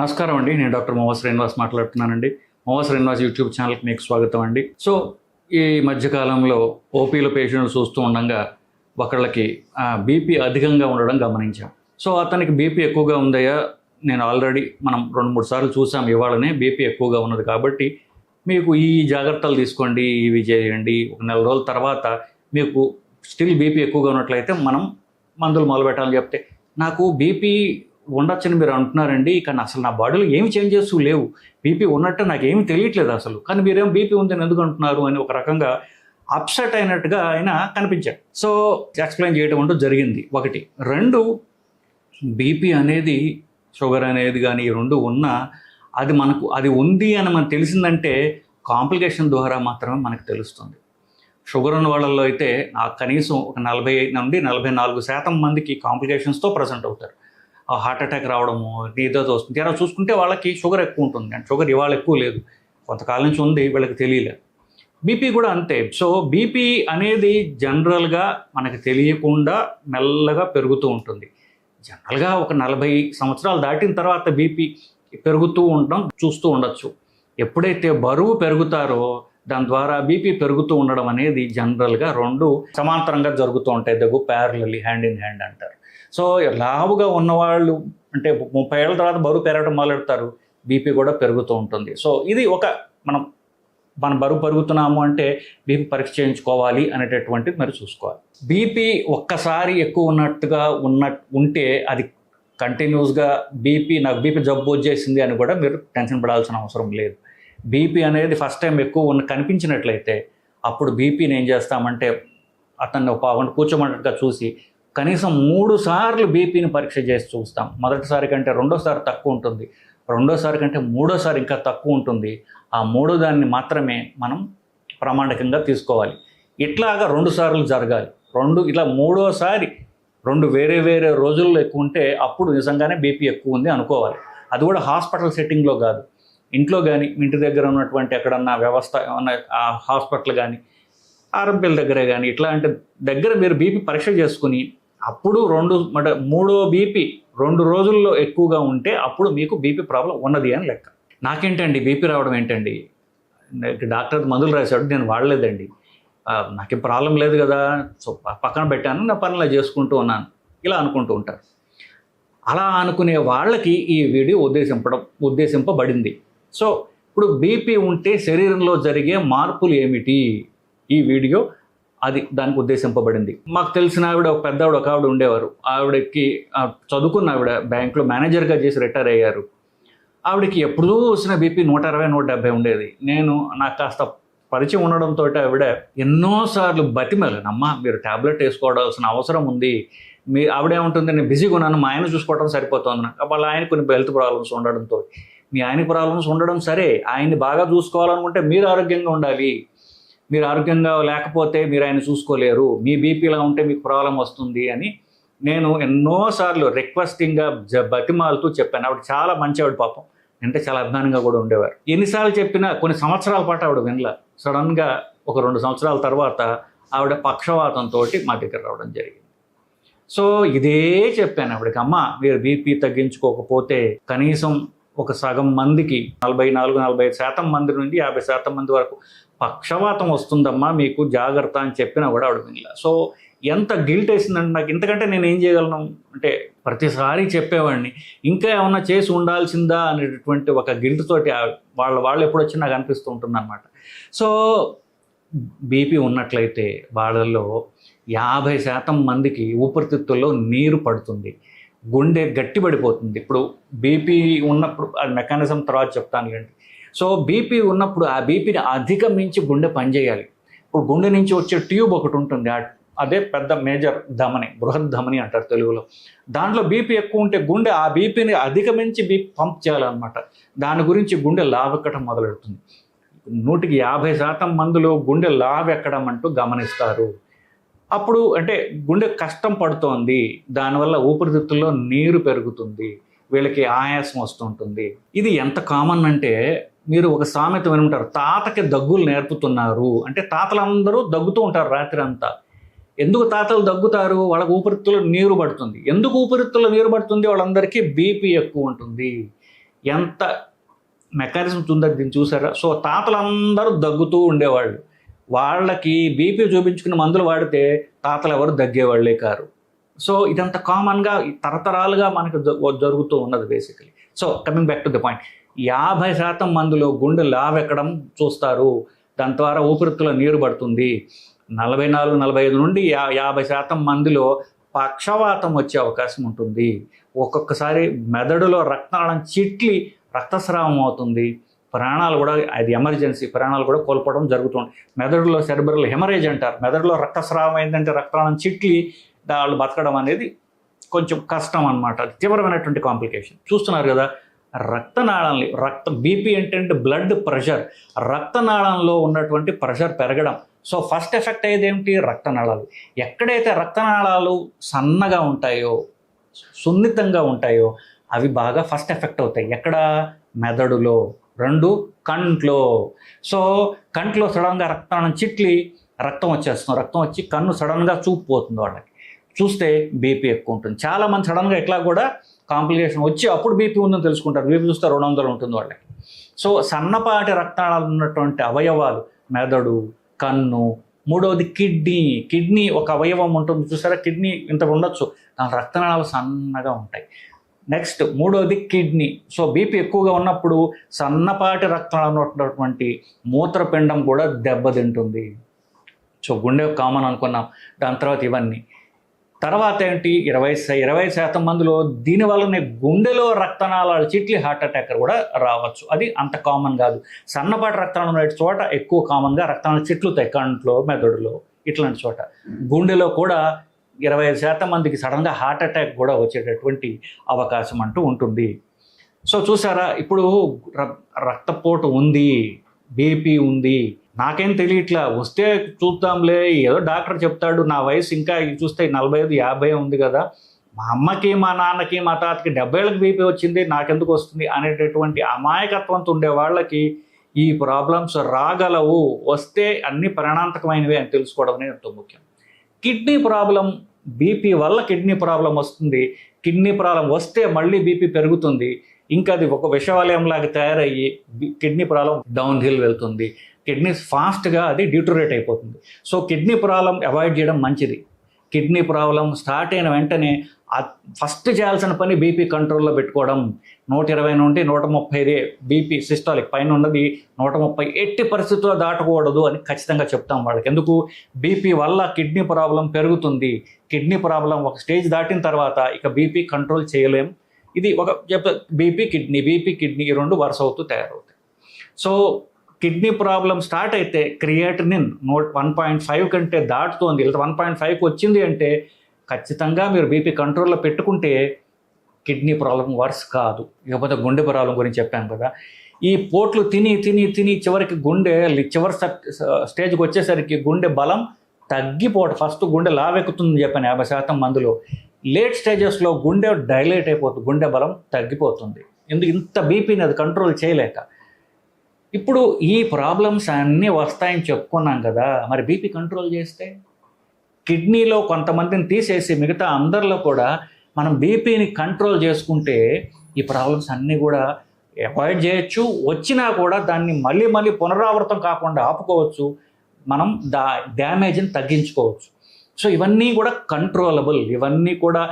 నమస్కారం అండి. నేను డాక్టర్ మోవ శ్రీనివాస్ మాట్లాడుతున్నానండి. మోవ శ్రీనివాస్ యూట్యూబ్ ఛానల్కి మీకు స్వాగతం అండి. సో ఈ మధ్యకాలంలో ఓపీలో పేషెంట్లు చూస్తూ ఉండగా ఒకళ్ళకి బీపీ అధికంగా ఉండడం గమనించాం. సో అతనికి బీపీ ఎక్కువగా ఉందయ్యా, నేను ఆల్రెడీ మనం 2-3 సార్లు చూసాం, ఇవాళనే బీపీ ఎక్కువగా ఉన్నది కాబట్టి మీకు ఈ జాగ్రత్తలు తీసుకోండి, ఇవి చేయండి, ఒక నెల రోజుల తర్వాత మీకు స్టిల్ బీపీ ఎక్కువగా ఉన్నట్లయితే మనం మందులు మొదలుపెట్టాలని చెప్తే, నాకు బీపీ ఉండొచ్చని మీరు అంటున్నారండి, కానీ అసలు నా బాడీలో ఏమి చేంజెస్ లేవు, బీపీ ఉన్నట్టు నాకేమీ తెలియట్లేదు అసలు, కానీ మీరేం బీపీ ఉందని ఎందుకు అంటున్నారు అని ఒక రకంగా అప్సెట్ అయినట్టుగా ఆయన కనిపించాడు. సో ఎక్స్ప్లెయిన్ చేయడం అంటూ జరిగింది. ఒకటి. రెండు, బీపీ అనేది షుగర్ అనేది కానీ ఈ రెండు ఉన్నా అది ఉంది అని మనకు తెలిసిందంటే కాంప్లికేషన్ ద్వారా మాత్రమే మనకు తెలుస్తుంది. షుగర్ ఉన్న వాళ్ళల్లో అయితే కనీసం ఒక 40 నుండి 44% మందికి కాంప్లికేషన్స్తో ప్రజెంట్ అవుతారు. హార్ట్ అటాక్ రావడము, ఏదో వస్తుంది. తీరా చూసుకుంటే వాళ్ళకి షుగర్ ఎక్కువ ఉంటుంది, అండ్ షుగర్ ఇవాళ ఎక్కువ లేదు, కొంతకాలం నుంచి ఉంది, వీళ్ళకి తెలియలేదు. బీపీ కూడా అంతే. సో బీపీ అనేది జనరల్గా మనకి తెలియకుండా మెల్లగా పెరుగుతూ ఉంటుంది. జనరల్గా ఒక 40 సంవత్సరాలు దాటిన తర్వాత బీపీ పెరుగుతూ ఉండడం చూస్తూ ఉండొచ్చు. ఎప్పుడైతే బరువు పెరుగుతారో దాని ద్వారా బీపీ పెరుగుతూ ఉండడం అనేది జనరల్గా రెండు సమాంతరంగా జరుగుతూ ఉంటాయి. దగ్గు ప్యారలల్లీ, హ్యాండ్ ఇన్ హ్యాండ్ అంటారు. సో లావుగా ఉన్నవాళ్ళు అంటే 30 ఏళ్ళ తర్వాత బరువు పెరగడం మొదలెడతారు, బీపీ కూడా పెరుగుతూ ఉంటుంది. సో ఇది మనం బరువు పెరుగుతున్నాము అంటే బీపీ పరీక్ష చేయించుకోవాలి అనేటటువంటిది మరి చూసుకోవాలి. బీపీ ఒక్కసారి ఎక్కువ ఉన్నట్టుగా ఉంటే అది కంటిన్యూస్గా నాకు బీపీ జబ్బు వచ్చేసింది అని కూడా మీరు టెన్షన్ పడాల్సిన అవసరం లేదు. బీపీ అనేది ఫస్ట్ టైం ఎక్కువ కనిపించినట్లయితే అప్పుడు బీపీని ఏం చేస్తామంటే అతన్ని ఒక పావుగంట కూర్చోమన్నట్టుగా చూసి కనీసం 3 సార్లు బీపీని పరీక్ష చేసి చూస్తాం. మొదటిసారి కంటే రెండోసారి తక్కువ ఉంటుంది, రెండోసారి కంటే మూడోసారి ఇంకా తక్కువ ఉంటుంది. ఆ మూడో దాన్ని మాత్రమే మనం ప్రామాణికంగా తీసుకోవాలి. ఇట్లాగా 2 సార్లు జరగాలి. ఇలా మూడోసారి 2 వేరే వేరే రోజుల్లో ఎక్కువ ఉంటే అప్పుడు నిజంగానే బీపీ ఎక్కువ ఉంది అనుకోవాలి. అది కూడా హాస్పిటల్ సెట్టింగ్లో కాదు, ఇంట్లో కానీ ఇంటి దగ్గర ఉన్నటువంటి ఎక్కడన్నా వ్యవస్థ ఏమన్నా హాస్పిటల్ కానీ ఆర్ఎంపీల దగ్గరే కానీ ఇట్లాంటి దగ్గర మీరు బీపీ పరీక్ష చేసుకుని అప్పుడు మూడో బీపీ 2 రోజుల్లో ఎక్కువగా ఉంటే అప్పుడు మీకు బీపీ ప్రాబ్లం ఉన్నది అని లెక్క. నాకేంటండి బీపీ రావడం ఏంటండి, డాక్టర్ మందులు రాశాడు, నేను వాడలేదండి, నాకేం ప్రాబ్లం లేదు కదా, సో పక్కన పెట్టాను, నా పనిలా చేసుకుంటూ ఉన్నాను, ఇలా అనుకుంటూ ఉంటారు. అలా అనుకునే వాళ్ళకి ఈ వీడియో ఉద్దేశింపబడింది. సో ఇప్పుడు బీపీ ఉంటే శరీరంలో జరిగే మార్పులు ఏమిటి, ఈ వీడియో దానికి ఉద్దేశింపబడింది. మాకు తెలిసిన ఒక ఆవిడ ఉండేవారు. ఆవిడకి చదువుకున్న ఆవిడ బ్యాంకులో మేనేజర్గా చేసి రిటైర్ అయ్యారు. ఆవిడకి ఎప్పుడూ వచ్చిన బీపీ 120-170 ఉండేది. నాకు కాస్త పరిచయం ఉండడంతో ఆవిడ ఎన్నోసార్లు బతిమాలనమ్మా, మీరు ట్యాబ్లెట్ వేసుకోవాల్సిన అవసరం ఉంది, ఆవిడేముంటుంది, నేను బిజీగా ఉన్నాను, మా ఆయన చూసుకోవడం సరిపోతుంది నాకు. వాళ్ళ ఆయన కొన్ని హెల్త్ ప్రాబ్లమ్స్ ఉండడంతో, మీ ఆయన ప్రాబ్లమ్స్ ఉండడం సరే, ఆయన్ని బాగా చూసుకోవాలనుకుంటే మీరు ఆరోగ్యంగా ఉండాలి, మీరు ఆరోగ్యంగా లేకపోతే మీరు ఆయన చూసుకోలేరు, మీ బీపీలా ఉంటే మీకు ప్రాబ్లం వస్తుంది అని నేను ఎన్నోసార్లు రిక్వెస్టింగ్గా బతిమాలుతూ చెప్పాను. ఆవిడ చాలా మంచి ఆవిడ, పాపం అంటే చాలా అభిమానంగా కూడా ఉండేవారు. ఎన్నిసార్లు చెప్పినా కొన్ని సంవత్సరాల పాటు ఆవిడ వినలా. సడన్గా ఒక 2 సంవత్సరాల తర్వాత ఆవిడ పక్షవాతంతో మా దగ్గర రావడం జరిగింది. సో ఇదే చెప్పాను ఆవిడకి, అమ్మ మీరు బీపీ తగ్గించుకోకపోతే కనీసం ఒక సగం మందికి 44-45% మంది నుండి 50% మంది వరకు పక్షవాతం వస్తుందమ్మా, మీకు జాగ్రత్త అని చెప్పినా కూడా ఆవిడ వినలా. సో ఎంత గిల్ట్ వేసిందంటే నాకు, ఇంతకంటే నేను ఏం చేయగలను అంటే ప్రతిసారి చెప్పేవాడిని, ఇంకా ఏమన్నా చేసి ఉండాల్సిందా అనేటటువంటి ఒక గిల్ట్ తోటి వాళ్ళు ఎప్పుడు వచ్చి నాకు అనిపిస్తూ ఉంటుంది అన్నమాట. సో బీపీ ఉన్నట్లయితే వాళ్ళల్లో 50% మందికి ఊపిరితిత్తుల్లో నీరు పడుతుంది, గుండె గట్టిపడిపోతుంది. ఇప్పుడు బీపీ ఉన్నప్పుడు ఆ మెకానిజం తర్వాత చెప్తాను లేండి. సో బీపీ ఉన్నప్పుడు ఆ బీపీని అధిగమించి గుండె పనిచేయాలి. ఇప్పుడు గుండె నుంచి వచ్చే ట్యూబ్ ఒకటి ఉంటుంది, అదే పెద్ద మేజర్ ధమని, బృహత్ ధమని అంటారు తెలుగులో. దాంట్లో బీపీ ఎక్కువ ఉంటే గుండె ఆ బీపీని అధిగమించి బీపీ పంప్ చేయాలన్నమాట. దాని గురించి గుండె లావెక్కడం మొదలెడుతుంది. 150% మందిలో గుండె లావెక్కడం అంటూ గమనిస్తారు. అప్పుడు అంటే గుండె కష్టం పడుతోంది, దానివల్ల ఊపిరితిత్తుల్లో నీరు పెరుగుతుంది, వీళ్ళకి ఆయాసం వస్తుంటుంది. ఇది ఎంత కామన్ అంటే మీరు ఒక సామెత వినుంటారు, తాతకి దగ్గులు నేర్పుతున్నారు అంటే. తాతలందరూ దగ్గుతూ ఉంటారు రాత్రి అంతా. ఎందుకు తాతలు దగ్గుతారు, వాళ్ళకి ఊపిరితిత్తుల్లో నీరు పడుతుంది. ఎందుకు ఊపిరితిత్తుల్లో నీరు పడుతుంది, వాళ్ళందరికీ బీపీ ఎక్కువ ఉంటుంది. ఎంత మెకానిజమ్స్ ఉందో దీన్ని చూసారా? సో తాతలందరూ దగ్గుతూ ఉండేవాళ్ళు, వాళ్ళకి బీపీ చూపించుకున్న మందులు వాడితే తాతలు ఎవరు దగ్గేవాళ్ళే కారు. సో ఇదంతా కామన్గా తరతరాలుగా మనకు జరుగుతూ ఉన్నది basically. So coming back to the point, 50% మందిలో గుండె లావెక్కడం చూస్తారు, దాని ద్వారా ఊపిరితిత్తులో నీరు పడుతుంది. 44-45 నుండి 50% మందిలో పక్షవాతం వచ్చే అవకాశం ఉంటుంది. ఒక్కొక్కసారి మెదడులో రక్తనాళం చిట్లి రక్తస్రావం అవుతుంది, ప్రాణాలు కూడా, అది ఎమర్జెన్సీ, ప్రాణాలు కూడా కోల్పోవడం జరుగుతుంది. మెదడులో సెరెబ్రల్ హెమరేజ్ అంటారు, మెదడులో రక్తస్రావం అయిందంటే రక్తనాళం చిట్లి వాళ్ళు బతకడం అనేది కొంచెం కష్టం అనమాట. అది తీవ్రమైనటువంటి కాంప్లికేషన్. చూస్తున్నారు కదా, రక్తనాళాన్ని బీపీ ఏంటంటే బ్లడ్ ప్రెషర్, రక్తనాళంలో ఉన్నటువంటి ప్రెషర్ పెరగడం. సో ఫస్ట్ ఎఫెక్ట్ అయ్యేది ఏమిటి? రక్తనాళాలు. ఎక్కడైతే రక్తనాళాలు సన్నగా ఉంటాయో, సున్నితంగా ఉంటాయో, అవి బాగా ఫస్ట్ ఎఫెక్ట్ అవుతాయి. ఎక్కడ? మెదడులో. 2 కంట్లో. సో కంట్లో సడన్గా రక్తనాళం చిట్లి రక్తం వచ్చేస్తుంది, రక్తం వచ్చి కన్ను సడన్గా చూపు పోతుంది, వాళ్ళకి చూస్తే బీపీ ఎక్కువ ఉంటుంది. చాలామంది సడన్గా ఇట్లా కూడా కాంప్లికేషన్ వచ్చి అప్పుడు బీపీ ఉందని తెలుసుకుంటారు, బీపీ చూస్తే 200 ఉంటుంది వాళ్ళకి. సో సన్నపాటి రక్తనాళాలు ఉన్నటువంటి అవయవాలు మెదడు, కన్ను. మూడవది కిడ్నీ ఒక అవయవం ఉంటుంది చూసారా, కిడ్నీ ఇంత ఉండొచ్చు, దాని రక్తనాళాలు సన్నగా ఉంటాయి. నెక్స్ట్ మూడవది కిడ్నీ. సో బీపీ ఎక్కువగా ఉన్నప్పుడు సన్నపాటి రక్తనాళం ఉన్నటువంటి మూత్రపిండం కూడా దెబ్బతింటుంది. సో గుండె కామన్ అనుకున్నాం, దాని తర్వాత ఇవన్నీ. తర్వాత ఏంటి? 20% మందిలో దీనివల్లనే గుండెలో రక్తనాళాలు చిట్లి హార్ట్ అటాక్ కూడా రావచ్చు. అది అంత కామన్ కాదు. సన్నపాటి రక్తనాళం ఉన్న చోట ఎక్కువ కామన్గా రక్తనాళాలు చిట్లుతాయి, కంట్లో, మెదడులో, ఇట్లాంటి చోట. గుండెలో కూడా 25% మందికి సడన్గా హార్ట్ అటాక్ కూడా వచ్చేటటువంటి అవకాశం అంటూ ఉంటుంది. సో చూసారా, ఇప్పుడు రక్తపోటు ఉంది, బీపీ ఉంది, నాకేం తెలియట్లా, వస్తే చూద్దాంలే, ఏదో డాక్టర్ చెప్తాడు, నా వయసు ఇంకా చూస్తే 45-50 ఉంది కదా, మా అమ్మకి, మా నాన్నకి, మా తాతకి 70 ఏళ్ళకి బీపీ వచ్చింది, నాకెందుకు వస్తుంది అనేటటువంటి అమాయకత్వంతో ఉండే వాళ్ళకి ఈ ప్రాబ్లమ్స్ రాగలవు. వస్తే అన్ని ప్రాణాంతకమైనవి అని తెలుసుకోవడం అనేది ఎంతో ముఖ్యం. కిడ్నీ ప్రాబ్లం, బీపీ వల్ల కిడ్నీ ప్రాబ్లం వస్తుంది. కిడ్నీ ప్రాబ్లం వస్తే మళ్ళీ బీపీ పెరుగుతుంది, ఇంకా అది ఒక విషవలయంలాగా తయారయ్యి కిడ్నీ ప్రాబ్లం డౌన్ హిల్ వెళ్తుంది. కిడ్నీ ఫాస్ట్గా అది డిటోరేట్ అయిపోతుంది. సో కిడ్నీ ప్రాబ్లం అవాయిడ్ చేయడం మంచిది. కిడ్నీ ప్రాబ్లం స్టార్ట్ అయిన వెంటనే ఫస్ట్ చేయాల్సిన పని బీపీ కంట్రోల్లో పెట్టుకోవడం. 120 నుండి 130 బీపీ సిస్టాలిక్, పైన ఉన్నది 130 ఎట్టి పరిస్థితుల్లో దాటకూడదు అని ఖచ్చితంగా చెప్తాం వాళ్ళకి. ఎందుకు? బీపీ వల్ల కిడ్నీ ప్రాబ్లం పెరుగుతుంది. కిడ్నీ ప్రాబ్లం ఒక స్టేజ్ దాటిన తర్వాత ఇక బీపీ కంట్రోల్ చేయలేం. ఇది ఒక బీపీ కిడ్నీ ఈ 2 వరుస అవుతూ తయారవుతాయి. సో కిడ్నీ ప్రాబ్లం స్టార్ట్ అయితే క్రియేటినిన్ 1.5 కంటే దాటుతోంది, లేదా 1.5కి వచ్చింది అంటే ఖచ్చితంగా మీరు బీపీ కంట్రోల్లో పెట్టుకుంటే కిడ్నీ ప్రాబ్లం వర్స్ కాదు. ఇకపోతే గుండె ప్రాబ్లం గురించి చెప్పాను కదా, ఈ పోట్లు తిని చివరికి గుండె చివరి స్టేజ్కి వచ్చేసరికి గుండె బలం తగ్గిపోవడం. ఫస్ట్ గుండె లావెక్కుతుందని చెప్పాను 50% మందిలో. లేట్ స్టేజెస్లో గుండె డైలేట్ అయిపోతుంది, గుండె బలం తగ్గిపోతుంది. ఎందుకు? ఇంత బీపీని అది కంట్రోల్ చేయలేక. ఇప్పుడు ఈ ప్రాబ్లమ్స్ అన్నీ వస్తాయని చెప్పుకున్నాం కదా, మరి బీపీ కంట్రోల్ చేస్తే కిడ్నీలో కొంతమందిని తీసేసి మిగతా అందరిలో కూడా మనం బీపీని కంట్రోల్ చేసుకుంటే ఈ ప్రాబ్లమ్స్ అన్నీ కూడా అవాయిడ్ చేయొచ్చు. వచ్చినా కూడా దాన్ని మళ్ళీ పునరావృతం కాకుండా ఆపుకోవచ్చు, మనం డ్యామేజ్ని తగ్గించుకోవచ్చు. సో ఇవన్నీ కూడా కంట్రోలబుల్, ఇవన్నీ కూడా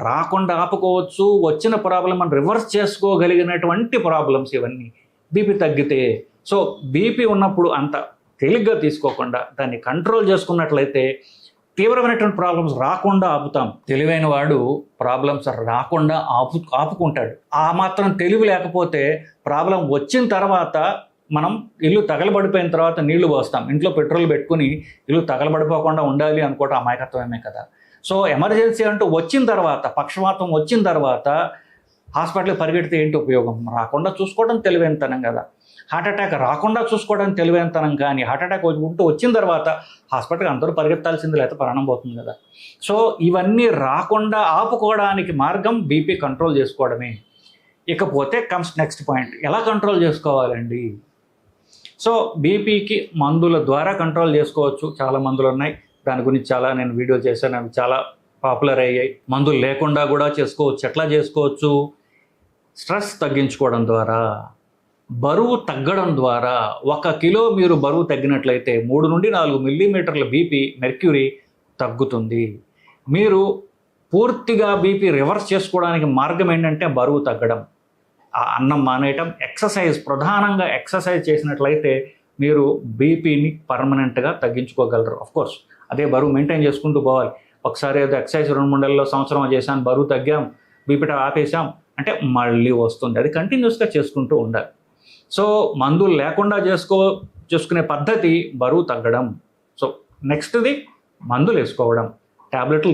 రాకుండా ఆపుకోవచ్చు. వచ్చిన ప్రాబ్లం మనం రివర్స్ చేసుకోగలిగినటువంటి ప్రాబ్లమ్స్ ఇవన్నీ బీపీ తగ్గితే. సో బీపీ ఉన్నప్పుడు అంత తేలిగ్గా తీసుకోకుండా దాన్ని కంట్రోల్ చేసుకున్నట్లయితే తీవ్రమైనటువంటి ప్రాబ్లమ్స్ రాకుండా ఆపుతాం. తెలివైన వాడు ప్రాబ్లమ్స్ రాకుండా ఆపుకుంటాడు. ఆ మాత్రం తెలివి లేకపోతే ప్రాబ్లం వచ్చిన తర్వాత మనం ఇల్లు తగలబడిపోయిన తర్వాత నీళ్లు పోస్తాం, ఇంట్లో పెట్రోల్ పెట్టుకుని ఇల్లు తగలబడిపోకుండా ఉండాలి అనుకోవటం అమాయకత్వమే కదా. సో ఎమర్జెన్సీ అంటూ వచ్చిన తర్వాత, పక్షవాతం వచ్చిన తర్వాత హాస్పిటల్కి పరిగెడితే ఏంటి ఉపయోగం? రాకుండా చూసుకోవడం తెలివైనతనం కదా. హార్ట్ అటాక్ రాకుండా చూసుకోవడం తెలివైనతనం, కానీ హార్ట్ అటాక్ వచ్చిన తర్వాత హాస్పిటల్కి అందరూ పరిగెత్తాల్సింది, లేకపోతే ప్రాణం పోతుంది కదా. సో ఇవన్నీ రాకుండా ఆపుకోవడానికి మార్గం బీపీ కంట్రోల్ చేసుకోవడమే. ఇకపోతే కమ్స్ నెక్స్ట్ పాయింట్, ఎలా కంట్రోల్ చేసుకోవాలండి? సో బీపీకి మందుల ద్వారా కంట్రోల్ చేసుకోవచ్చు. చాలా మందులు ఉన్నాయి, దాని గురించి చాలా నేను వీడియో చేశాను, అవి చాలా పాపులర్ అయ్యాయి. మందులు లేకుండా కూడా చేసుకోవచ్చు. ఎట్లా చేసుకోవచ్చు? స్ట్రెస్ తగ్గించుకోవడం ద్వారా, బరువు తగ్గడం ద్వారా 1 కిలో మీరు బరువు తగ్గినట్లయితే 3 నుండి 4 మిల్లీమీటర్ల బీపీ మెర్క్యూరీ తగ్గుతుంది. మీరు పూర్తిగా బీపీ రివర్స్ చేసుకోవడానికి మార్గం ఏంటంటే బరువు తగ్గడం, అన్నం మానేయటం, ఎక్సర్సైజ్, ప్రధానంగా ఎక్సర్సైజ్ చేసినట్లయితే మీరు బీపీని పర్మనెంట్గా తగ్గించుకోగలరు. కోర్స్ అదే బరువు మెయింటైన్ చేసుకుంటూ పోవాలి. ఒకసారి ఏదో ఎక్సర్సైజ్ 2-3 నెలల్లో, సంవత్సరం చేశాను, బరువు తగ్గాం, బీపీ ఆపేసాం అంటే మళ్ళీ వస్తుంది. అది కంటిన్యూస్గా చేసుకుంటూ ఉండాలి. సో మందులు లేకుండా చేసుకునే పద్ధతి బరువు తగ్గడం. సో నెక్స్ట్ది మందులు వేసుకోవడం, ట్యాబ్లెట్లు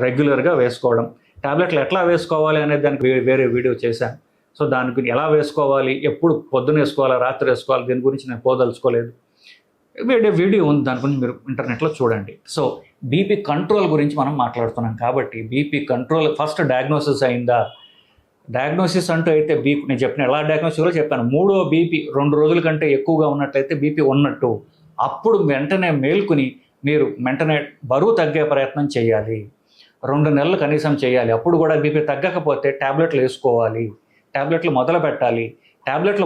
రెగ్యులర్గా వేసుకోవడం. ట్యాబ్లెట్లు ఎట్లా వేసుకోవాలి అనేది దానికి వేరే వీడియో చేశాను. సో దానికి ఎలా వేసుకోవాలి, ఎప్పుడు పొద్దున వేసుకోవాలా, రాత్రి వేసుకోవాలి, దీని గురించి నేను పోదలుచుకోలేదు. వీడియో ఉంది, దాని గురించి మీరు ఇంటర్నెట్లో చూడండి. సో బీపీ కంట్రోల్ గురించి మనం మాట్లాడుతున్నాం కాబట్టి బీపీ కంట్రోల్ ఫస్ట్ డయాగ్నోసిస్ అయిందా, డయాగ్నోసిస్ అంటూ అయితే బీపీ నేను చెప్పిన ఎలా డయాగ్నోసిస్లో చెప్పాను. 3వ బీపీ 2 రోజుల కంటే ఎక్కువగా ఉన్నట్లయితే బీపీ ఉన్నట్టు. అప్పుడు వెంటనే మేల్కొని మీరు వెంటనే బరువు తగ్గే ప్రయత్నం చేయాలి. 2 నెలలు కనీసం చేయాలి. అప్పుడు కూడా బీపీ తగ్గకపోతే ట్యాబ్లెట్లు వేసుకోవాలి, ట్యాబ్లెట్లు మొదలు పెట్టాలి. ట్యాబ్లెట్లు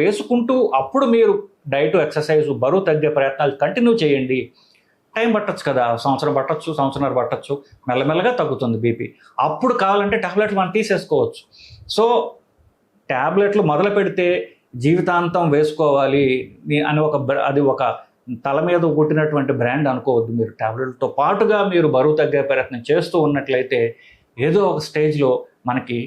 వేసుకుంటూ అప్పుడు మీరు డైట్, ఎక్సర్సైజ్, బరువు తగ్గే ప్రయత్నాలు కంటిన్యూ చేయండి. టైం పట్టచ్చు కదా, సంవత్సరం పట్టచ్చు, సంవత్సరాలు పట్టచ్చు, మెల్లమెల్లగా తగ్గుతుంది బీపీ. అప్పుడు కావాలంటే ట్యాబ్లెట్లు మనం తీసేసుకోవచ్చు. సో ట్యాబ్లెట్లు మొదలు పెడితే జీవితాంతం వేసుకోవాలి అని అది ఒక తల మీద కొట్టినటువంటి బ్రాండ్ అనుకోవద్దు. మీరు ట్యాబ్లెట్లతో పాటుగా మీరు బరువు తగ్గే ప్రయత్నం చేస్తూ ఉన్నట్లయితే ఏదో ఒక స్టేజ్లో మనకి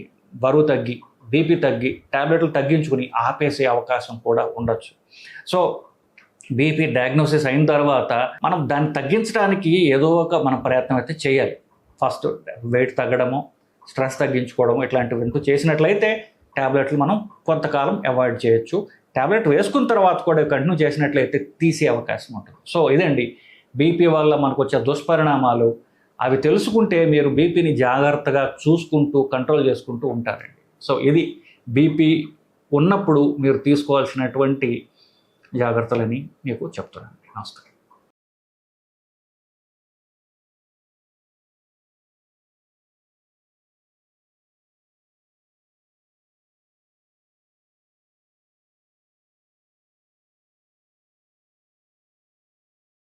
బరువు తగ్గి, బీపీ తగ్గి, ట్యాబ్లెట్లు తగ్గించుకుని ఆపేసే అవకాశం కూడా ఉండొచ్చు. సో బీపీ డయాగ్నోసిస్ అయిన తర్వాత మనం దాన్ని తగ్గించడానికి ఏదో ఒక మన ప్రయత్నం అయితే చేయాలి. ఫస్ట్ వెయిట్ తగ్గడము, స్ట్రెస్ తగ్గించుకోవడము, ఇట్లాంటివి చేసినట్లయితే ట్యాబ్లెట్లు మనం కొంతకాలం అవాయిడ్ చేయొచ్చు. ట్యాబ్లెట్ వేసుకున్న తర్వాత కూడా కంటిన్యూ చేసినట్లయితే తీసే అవకాశం ఉంటుంది. సో ఇదండి బీపీ వల్ల మనకు వచ్చే దుష్పరిణామాలు. అవి తెలుసుకుంటే మీరు బీపీని జాగ్రత్తగా చూసుకుంటూ కంట్రోల్ చేసుకుంటూ ఉంటారండి. సో ఇది బీపీ ఉన్నప్పుడు మీరు తీసుకోవాల్సినటువంటి జాగ్రత్తలని మీకు చెప్తున్నాను. నమస్కారం.